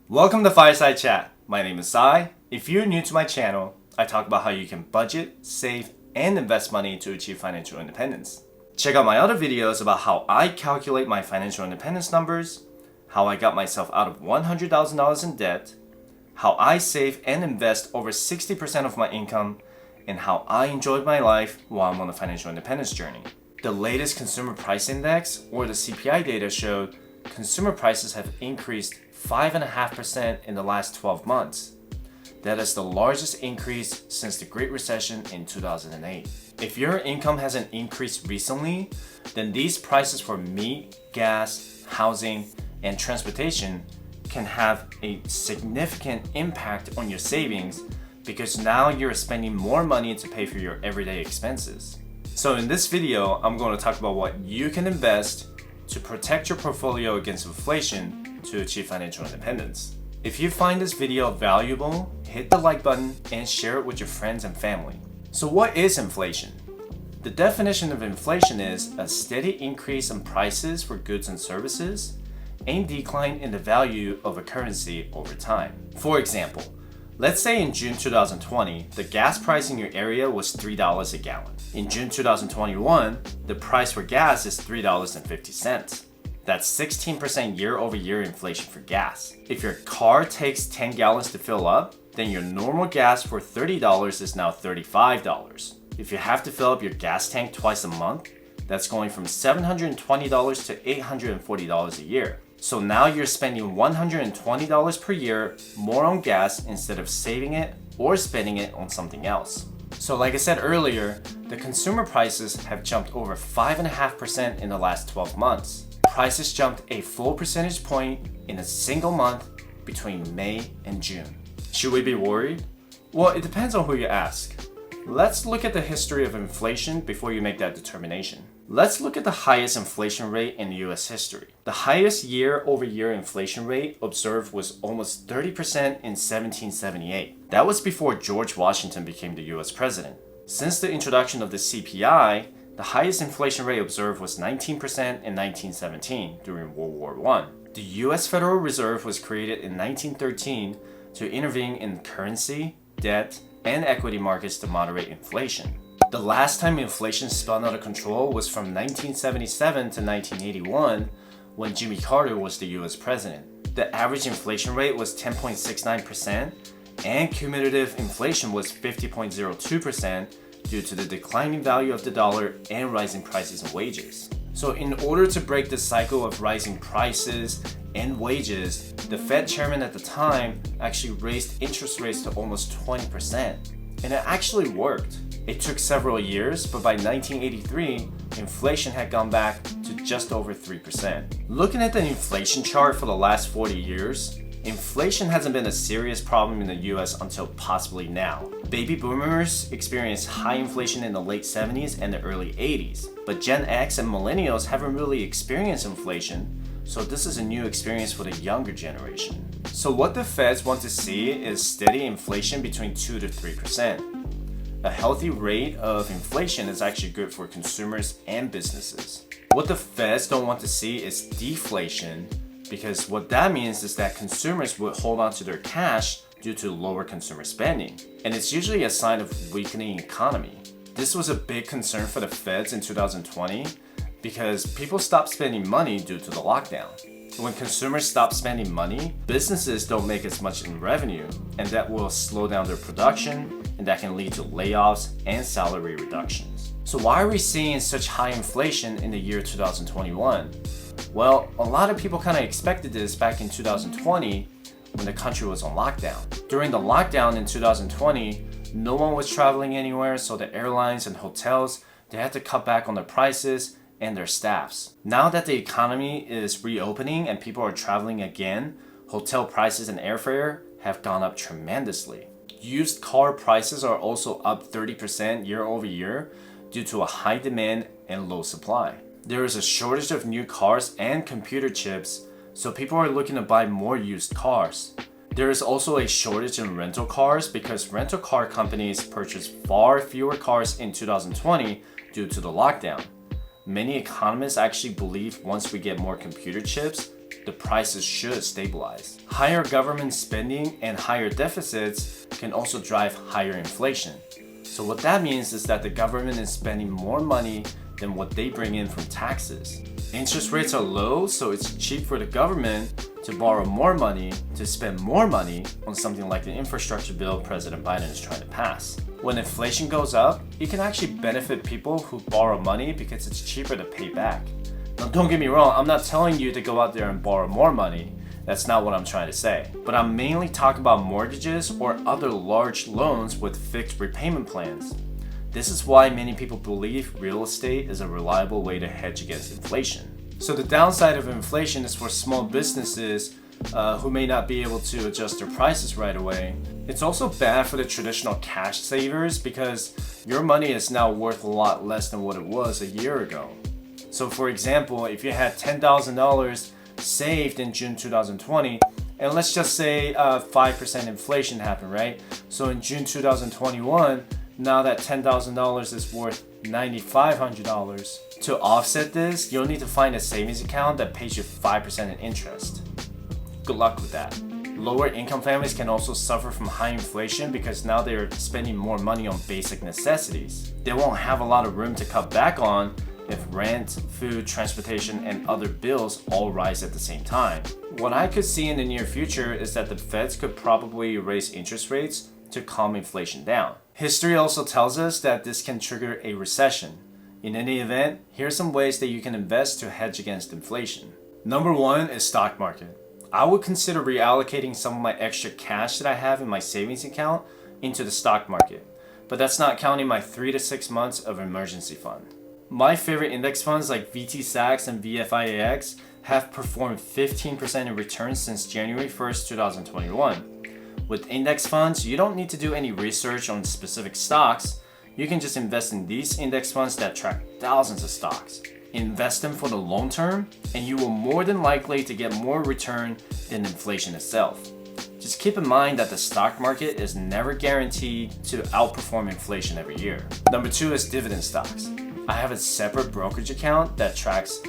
Welcome to Fireside Chat. My name is Sai. If you're new to my channel, I talk about how you can budget, save, and invest money to achieve financial independence. Check out my other videos about how I calculate my financial independence numbers, how I got myself out of $100,000 in debt, how I save and invest over 60% of my income, and how I enjoyed my life while I'm on the financial independence journey. The latest Consumer Price Index, or the CPI data, showed consumer prices have increased 5.5% in the last 12 months. That is the largest increase since the Great Recession in 2008. If your income hasn't increased recently, then these prices for meat, gas, housing, and transportation can have a significant impact on your savings because now you're spending more money to pay for your everyday expenses. So in this video, I'm going to talk about what you can invest to protect your portfolio against inflation to achieve financial independence. If you find this video valuable, hit the like button and share it with your friends and family. So what is inflation? The definition of inflation is a steady increase in prices for goods and services and decline in the value of a currency over time. For example, let's say in June 2020, the gas price in your area was $3 a gallon. In June 2021, the price for gas is $3.50. That's 16% year-over-year inflation for gas. If your car takes 10 gallons to fill up, then your normal gas for $30 is now $35. If you have to fill up your gas tank twice a month, that's going from $720 to $840 a year. So now you're spending $120 per year more on gas instead of saving it or spending it on something else. So like I said earlier, the consumer prices have jumped over 5.5% in the last 12 months. Prices jumped a full percentage point in a single month between May and June. Should we be worried? Well, it depends on who you ask. Let's look at the history of inflation before you make that determination. Let's look at the highest inflation rate in US history. The highest year-over-year inflation rate observed was almost 30% in 1778. That was before George Washington became the US president. Since the introduction of the CPI, the highest inflation rate observed was 19% in 1917 during World War I. The US Federal Reserve was created in 1913 to intervene in currency, debt, and equity markets to moderate inflation. The last time inflation spun out of control was from 1977 to 1981 when Jimmy Carter was the US president. The average inflation rate was 10.69% and cumulative inflation was 50.02% due to the declining value of the dollar and rising prices and wages. So in order to break the cycle of rising prices and wages, the Fed chairman at the time actually raised interest rates to almost 20%. And it actually worked. It took several years, but by 1983, inflation had gone back to just over 3%. Looking at the inflation chart for the last 40 years, inflation hasn't been a serious problem in the US until possibly now. Baby boomers experienced high inflation in the late 70s and the early 80s, but Gen X and millennials haven't really experienced inflation, so this is a new experience for the younger generation. So what the Feds want to see is steady inflation between 2 to 3%. A healthy rate of inflation is actually good for consumers and businesses. What the Feds don't want to see is deflation, because what that means is that consumers would hold on to their cash due to lower consumer spending. And it's usually a sign of weakening economy. This was a big concern for the Feds in 2020 because people stopped spending money due to the lockdown. When consumers stop spending money, businesses don't make as much in revenue, and that will slow down their production, and that can lead to layoffs and salary reductions. So why are we seeing such high inflation in the year 2021? Well, a lot of people kind of expected this back in 2020 when the country was on lockdown. During the lockdown in 2020, no one was traveling anywhere, so the airlines and hotels, they had to cut back on their prices and their staffs. Now that the economy is reopening and people are traveling again, hotel prices and airfare have gone up tremendously. Used car prices are also up 30% year over year due to a high demand and low supply. There is a shortage of new cars and computer chips, so people are looking to buy more used cars. There is also a shortage in rental cars because rental car companies purchased far fewer cars in 2020 due to the lockdown. Many economists actually believe once we get more computer chips, the prices should stabilize. Higher government spending and higher deficits can also drive higher inflation. So what that means is that the government is spending more money than what they bring in from taxes. Interest rates are low, so it's cheap for the government to borrow more money to spend more money on something like the infrastructure bill President Biden is trying to pass. When inflation goes up, it can actually benefit people who borrow money because it's cheaper to pay back. Now don't get me wrong, I'm not telling you to go out there and borrow more money. That's not what I'm trying to say. But I'm mainly talking about mortgages or other large loans with fixed repayment plans. This is why many people believe real estate is a reliable way to hedge against inflation. So the downside of inflation is for small businesses who may not be able to adjust their prices right away. It's also bad for the traditional cash savers because your money is now worth a lot less than what it was a year ago. So for example, if you had $10,000 saved in June 2020, and let's just say 5% inflation happened, right? So in June 2021, now that $10,000 is worth $9,500. To offset this, you'll need to find a savings account that pays you 5% in interest. Good luck with that. Lower income families can also suffer from high inflation because now they're spending more money on basic necessities. They won't have a lot of room to cut back on if rent, food, transportation, and other bills all rise at the same time. What I could see in the near future is that the Feds could probably raise interest rates to calm inflation down. History also tells us that this can trigger a recession. In any event, here's some ways that you can invest to hedge against inflation. Number one is stock market. I would consider reallocating some of my extra cash that I have in my savings account into the stock market, but that's not counting my 3 to 6 months of emergency fund. My favorite index funds like VT Sachs and VFIAX have performed 15% in returns since January 1st, 2021. With index funds, you don't need to do any research on specific stocks. You can just invest in these index funds that track thousands of stocks. Invest them for the long term, and you will more than likely to get more return than inflation itself. Just keep in mind that the stock market is never guaranteed to outperform inflation every year. Number two is dividend stocks. I have a separate brokerage account that tracks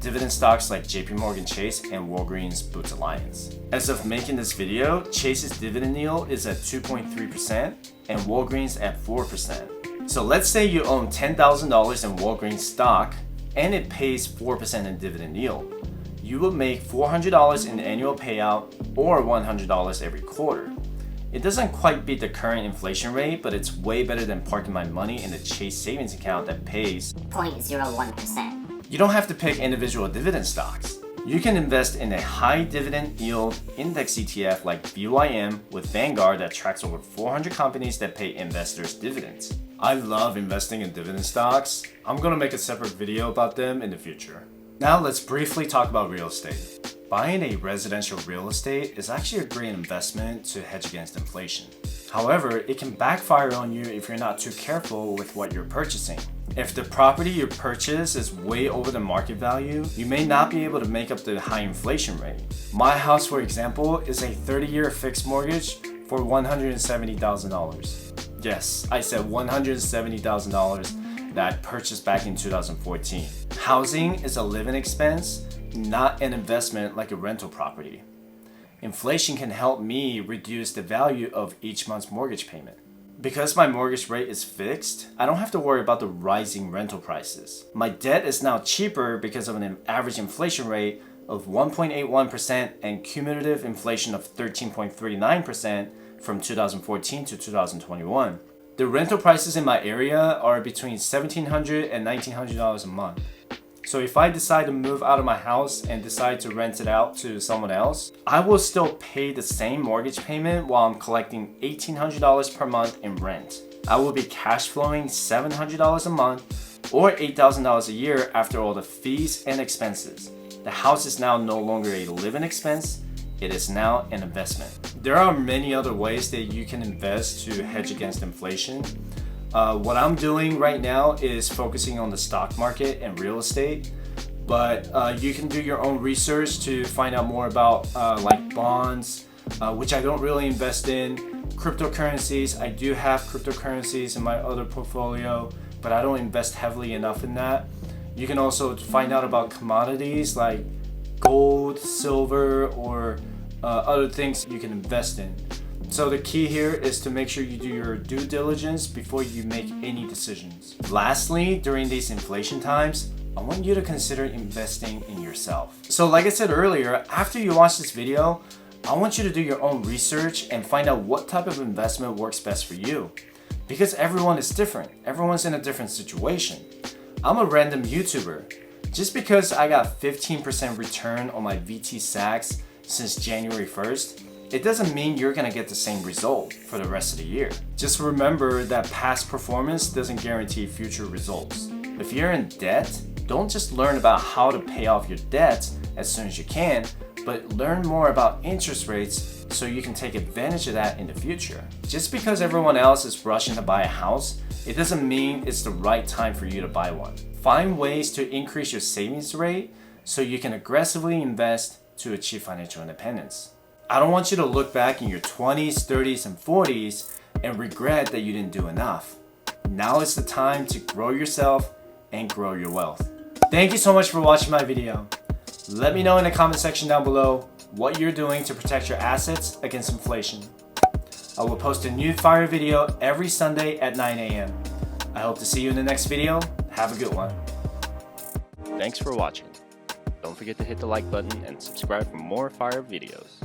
dividend stocks like JP Morgan Chase and Walgreens Boots Alliance. As of making this video, Chase's dividend yield is at 2.3% and Walgreens at 4%. So let's say you own $10,000 in Walgreens stock and it pays 4% in dividend yield. You will make $400 in annual payout or $100 every quarter. It doesn't quite beat the current inflation rate, but it's way better than parking my money in the Chase savings account that pays 0.01%. You don't have to pick individual dividend stocks. You can invest in a high dividend yield index ETF like BYM with Vanguard that tracks over 400 companies that pay investors dividends. I love investing in dividend stocks. I'm gonna make a separate video about them in the future. Now let's briefly talk about real estate. Buying a residential real estate is actually a great investment to hedge against inflation. However, it can backfire on you if you're not too careful with what you're purchasing. If the property you purchase is way over the market value, you may not be able to make up the high inflation rate. My house, for example, is a 30-year fixed mortgage for $170,000. Yes, I said $170,000 that I purchased back in 2014. Housing is a living expense, not an investment like a rental property. Inflation can help me reduce the value of each month's mortgage payment. Because my mortgage rate is fixed, I don't have to worry about the rising rental prices. My debt is now cheaper because of an average inflation rate of 1.81% and cumulative inflation of 13.39% from 2014 to 2021. The rental prices in my area are between $1,700 and $1,900 a month. So if I decide to move out of my house and decide to rent it out to someone else, I will still pay the same mortgage payment while I'm collecting $1,800 per month in rent. I will be cash flowing $700 a month or $8,000 a year after all the fees and expenses. The house is now no longer a living expense, it is now an investment. There are many other ways that you can invest to hedge against inflation. What I'm doing right now is focusing on the stock market and real estate, but you can do your own research to find out more about like bonds, which I don't really invest in. Cryptocurrencies, I do have cryptocurrencies in my other portfolio, but I don't invest heavily enough in that. You can also find out about commodities like gold, silver, or other things you can invest in. So the key here is to make sure you do your due diligence before you make any decisions. Lastly, during these inflation times, I want you to consider investing in yourself. So like I said earlier, after you watch this video, I want you to do your own research and find out what type of investment works best for you. Because everyone is different. Everyone's in a different situation. I'm a random YouTuber. Just because I got 15% return on my VT Sacks since January 1st, it doesn't mean you're gonna get the same result for the rest of the year. Just remember that past performance doesn't guarantee future results. If you're in debt, don't just learn about how to pay off your debts as soon as you can, but learn more about interest rates so you can take advantage of that in the future. Just because everyone else is rushing to buy a house, it doesn't mean it's the right time for you to buy one. Find ways to increase your savings rate so you can aggressively invest to achieve financial independence. I don't want you to look back in your 20s, 30s, and 40s and regret that you didn't do enough. Now is the time to grow yourself and grow your wealth. Thank you so much for watching my video. Let me know in the comment section down below what you're doing to protect your assets against inflation. I will post a new fire video every Sunday at 9 a.m. I hope to see you in the next video. Have a good one. Thanks for watching. Don't forget to hit the like button and subscribe for more fire videos.